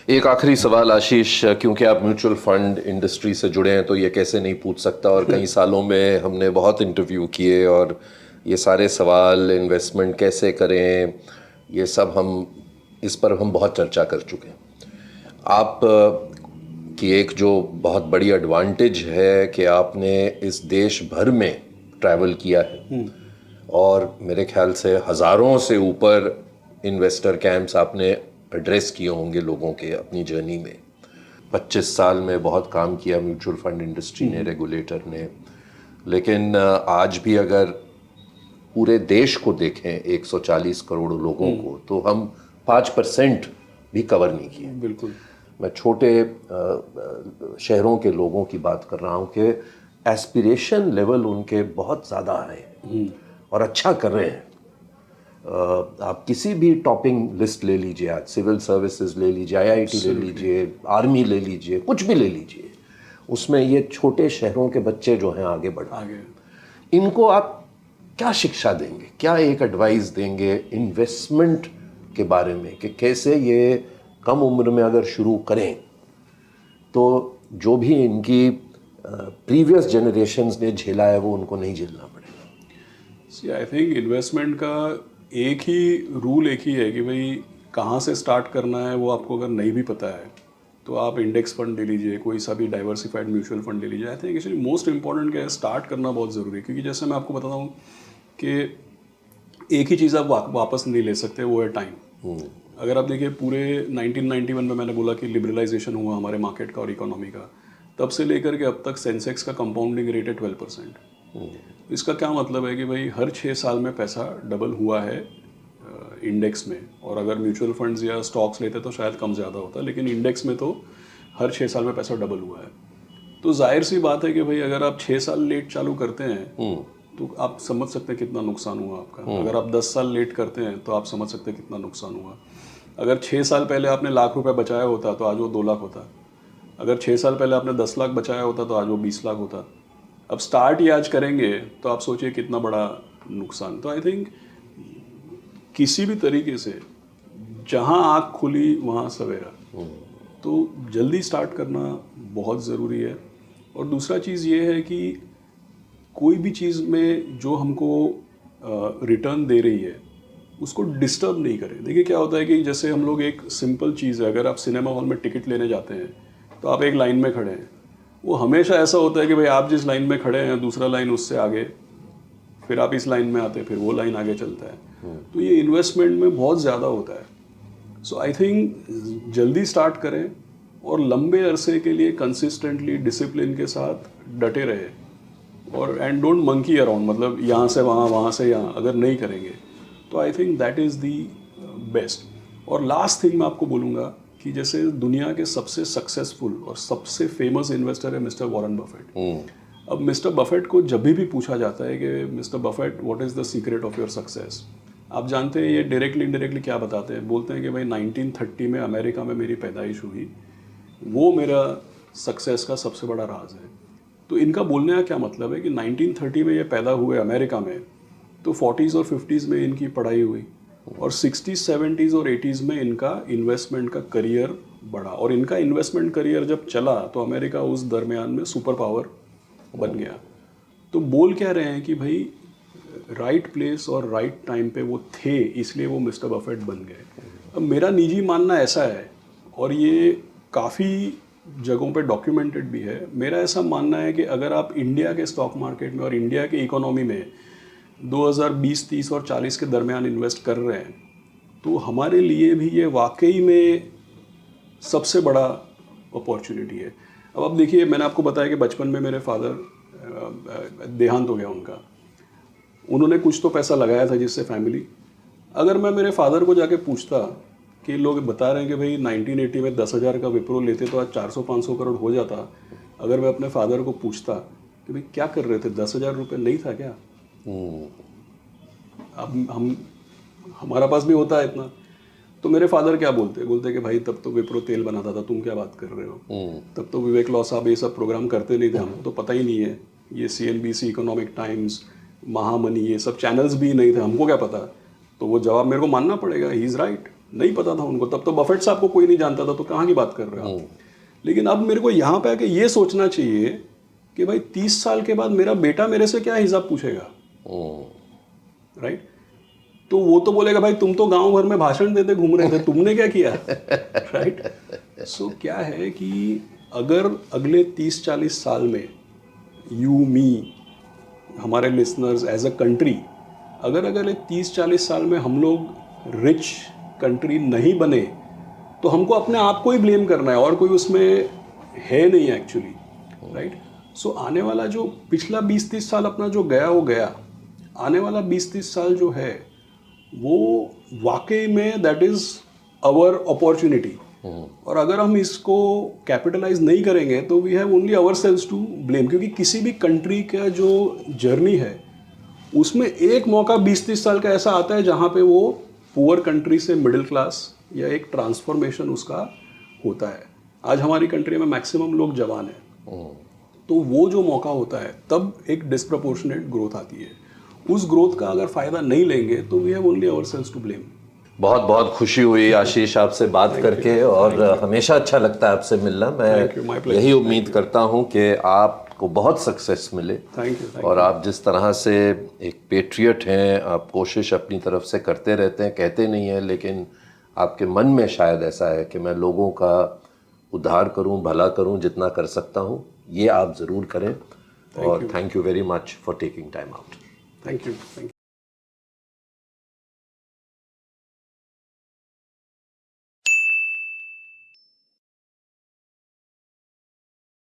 एक आखिरी सवाल आशीष, क्योंकि आप म्यूचुअल फंड इंडस्ट्री से जुड़े हैं तो ये कैसे नहीं पूछ सकता, और कई सालों में हमने बहुत इंटरव्यू किए और ये सारे सवाल इन्वेस्टमेंट कैसे करें ये सब इस पर हम बहुत चर्चा कर चुके हैं। आप की एक जो बहुत बड़ी एडवांटेज है कि आपने इस देश भर में ट्रैवल किया है और मेरे ख्याल से हज़ारों से ऊपर इन्वेस्टर कैंप्स आपने एड्रेस किए होंगे लोगों के अपनी जर्नी में। 25 साल में बहुत काम किया म्यूचुअल फंड इंडस्ट्री ने, रेगुलेटर ने। लेकिन आज भी अगर पूरे देश को देखें 140 करोड़ लोगों को, तो हम 5% भी कवर नहीं किए। बिल्कुल। मैं छोटे शहरों के लोगों की बात कर रहा हूँ कि एस्पिरेशन लेवल उनके बहुत ज़्यादा है और अच्छा कर रहे हैं। आप किसी भी टॉपिंग लिस्ट ले लीजिए, आज सिविल सर्विसेज ले लीजिए, आईआईटी ले लीजिए, आर्मी ले लीजिए, कुछ भी ले लीजिए, उसमें ये छोटे शहरों के बच्चे जो हैं आगे बढ़ रहे हैं। इनको आप क्या शिक्षा देंगे, क्या एक एडवाइस देंगे इन्वेस्टमेंट के बारे में कि कैसे ये कम उम्र में अगर शुरू करें तो जो भी इनकी प्रीवियस जनरेशन्स ने झेला है वो उनको नहीं झेलना पड़ेगा। आई थिंक इन्वेस्टमेंट का एक ही रूल एक ही है कि भाई कहाँ से स्टार्ट करना है वो आपको अगर नहीं भी पता है तो आप इंडेक्स फंड ले लीजिए, कोई सा भी डाइवर्सिफाइड म्यूचुअल फंड ले लीजिए। I think actually most important क्या है, स्टार्ट करना बहुत ज़रूरी है। क्योंकि जैसे मैं आपको बताता हूँ कि एक ही चीज़ आप वापस नहीं ले सकते, वो है टाइम। अगर आप देखिए पूरे 1991 में मैंने बोला कि लिबरलाइजेशन हुआ हमारे मार्केट का और इकोनॉमी का, तब से लेकर के अब तक सेंसेक्स का कंपाउंडिंग रेट है 12%। इसका क्या मतलब है कि भाई हर 6 साल में पैसा डबल हुआ है इंडेक्स में। और अगर म्यूचुअल फंड्स या स्टॉक्स लेते तो शायद कम ज़्यादा होता, लेकिन इंडेक्स में तो हर 6 साल में पैसा डबल हुआ है। तो जाहिर सी बात है कि भाई अगर आप 6 साल लेट चालू करते हैं तो आप समझ सकते हैं कितना नुकसान हुआ आपका। अगर आप 10 साल लेट करते हैं तो आप समझ सकते हैं कितना नुकसान हुआ। अगर 6 साल पहले आपने लाख रुपए बचाया होता तो आज वो 2 लाख होता। अगर 6 साल पहले आपने 10 लाख बचाया होता तो आज वो 20 लाख होता। अब स्टार्ट ही आज करेंगे तो आप सोचिए कितना बड़ा नुकसान। तो आई थिंक किसी भी तरीके से जहां आँख खुली वहां सवेरा, तो जल्दी स्टार्ट करना बहुत ज़रूरी है। और दूसरा चीज़ ये है कि कोई भी चीज़ में जो हमको रिटर्न दे रही है उसको डिस्टर्ब नहीं करें। देखिए क्या होता है कि जैसे हम लोग एक सिंपल चीज़ है, अगर आप सिनेमा हॉल में टिकट लेने जाते हैं तो आप एक लाइन में खड़े हैं, वो हमेशा ऐसा होता है कि भाई आप जिस लाइन में खड़े हैं दूसरा लाइन उससे आगे, फिर आप इस लाइन में आते हैं, फिर वो लाइन आगे चलता है। तो ये इन्वेस्टमेंट में बहुत ज़्यादा होता है। सो आई थिंक जल्दी स्टार्ट करें और लंबे अरसे के लिए कंसिस्टेंटली डिसिप्लिन के साथ डटे रहे और एंड डोंट मंकी अराउंड, मतलब यहाँ से वहाँ, वहाँ से यहाँ अगर नहीं करेंगे तो I think that is the best. और लास्ट थिंग मैं आपको बोलूँगा कि जैसे दुनिया के सबसे सक्सेसफुल और सबसे फेमस इन्वेस्टर है मिस्टर वॉरेन बफेट। अब मिस्टर बफेट को जब भी पूछा जाता है कि mister Buffett what is the secret of your success, आप जानते हैं ये डायरेक्टली इनडायरेक्टली क्या बताते हैं? बोलते हैं कि भाई 1930 में अमेरिका में मेरी पैदाइश हुई, वो मेरा सक्सेस का सबसे बड़ा राज है। तो इनका बोलने का क्या मतलब है कि 1930 में ये पैदा हुए अमेरिका में, तो 40s और 50s में इनकी पढ़ाई हुई और 60s 70s और 80s में इनका इन्वेस्टमेंट का करियर बढ़ा। और इनका इन्वेस्टमेंट करियर जब चला तो अमेरिका उस दरमियान में सुपर पावर बन गया। तो बोल क्या रहे हैं कि भाई राइट प्लेस और राइट टाइम पे वो थे, इसलिए वो मिस्टर बफेट बन गए। अब मेरा निजी मानना ऐसा है और ये काफ़ी जगहों पे डॉक्यूमेंटेड भी है, मेरा ऐसा मानना है कि अगर आप इंडिया के स्टॉक मार्केट में और इंडिया के इकोनॉमी में 2020, 30 और 40 के दरमियान इन्वेस्ट कर रहे हैं तो हमारे लिए भी ये वाकई में सबसे बड़ा अपॉर्चुनिटी है। अब आप देखिए, मैंने आपको बताया कि बचपन में मेरे फादर देहांत हो गया उनका, उन्होंने कुछ तो पैसा लगाया था जिससे फैमिली, अगर मैं मेरे फादर को जाके पूछता कि लोग बता रहे हैं कि भाई 1980 में 10,000 का विप्रो लेते तो आज 400-500 करोड़ हो जाता, अगर मैं अपने फादर को पूछता कि भाई क्या कर रहे थे, 10,000 रुपये नहीं था क्या? अब हमारा पास भी होता है इतना, तो मेरे फादर क्या बोलते कि भाई तब तो विप्रो तेल बनाता था, तुम क्या बात कर रहे हो, तब तो विवेक लॉ साहब ये सब प्रोग्राम करते नहीं थे, हमको तो पता ही नहीं है, ये CNBC, इकोनॉमिक टाइम्स, महामनी, ये सब चैनल्स भी नहीं थे, हमको क्या पता। तो वो जवाब मेरे को मानना पड़ेगा, ही इज़ राइट। नहीं पता था उनको, तब तो बफेट साहब को कोई नहीं जानता था, तो कहाँ की बात कर रहे हो आप। लेकिन अब मेरे को यहाँ पे आके ये सोचना चाहिए कि भाई 30 साल के बाद मेरा बेटा मेरे से क्या हिसाब पूछेगा, राइट। तो वो तो बोलेगा भाई तुम तो गांव भर में भाषण देते घूम रहे थे, तुमने क्या किया, राइट। सो क्या है कि अगर अगले 30-40 साल में यू मी हमारे लिसनर्स एज अ कंट्री, अगर अगले 30-40 साल में हम लोग रिच कंट्री नहीं बने तो हमको अपने आप को ही ब्लेम करना है, और कोई उसमें है नहीं एक्चुअली, राइट। सो आने वाला जो पिछला 20-30 साल अपना जो गया वो गया, आने वाला 20-30 साल जो है वो वाकई में दैट इज़ आवर अपॉर्चुनिटी। और अगर हम इसको कैपिटलाइज नहीं करेंगे तो we have only our selves to blame, क्योंकि किसी भी कंट्री का जो जर्नी है उसमें एक मौका 20-30 साल का ऐसा आता है जहाँ पे वो पुअर कंट्री से मिडिल क्लास या एक ट्रांसफॉर्मेशन उसका होता है। आज हमारी कंट्री में मैक्सिमम लोग जवान हैं, तो वो जो मौका होता है तब एक डिस्प्रपोर्शनेट ग्रोथ आती है। उस ग्रोथ का अगर फ़ायदा नहीं लेंगे तो we have only our selves to blame. बहुत बहुत खुशी हुई आशीष आपसे बात करके, और हमेशा अच्छा लगता है आपसे मिलना। मैं यही उम्मीद करता हूं कि आपको बहुत सक्सेस मिले। Thank you. और आप जिस तरह से एक पेट्रियट हैं, आप कोशिश अपनी तरफ से करते रहते हैं, कहते नहीं हैं, लेकिन आपके मन में शायद ऐसा है कि मैं लोगों का उद्धार करूं, भला करूं, जितना कर सकता हूं, ये आप ज़रूर करें। और thank you very much for taking time out. Thank you.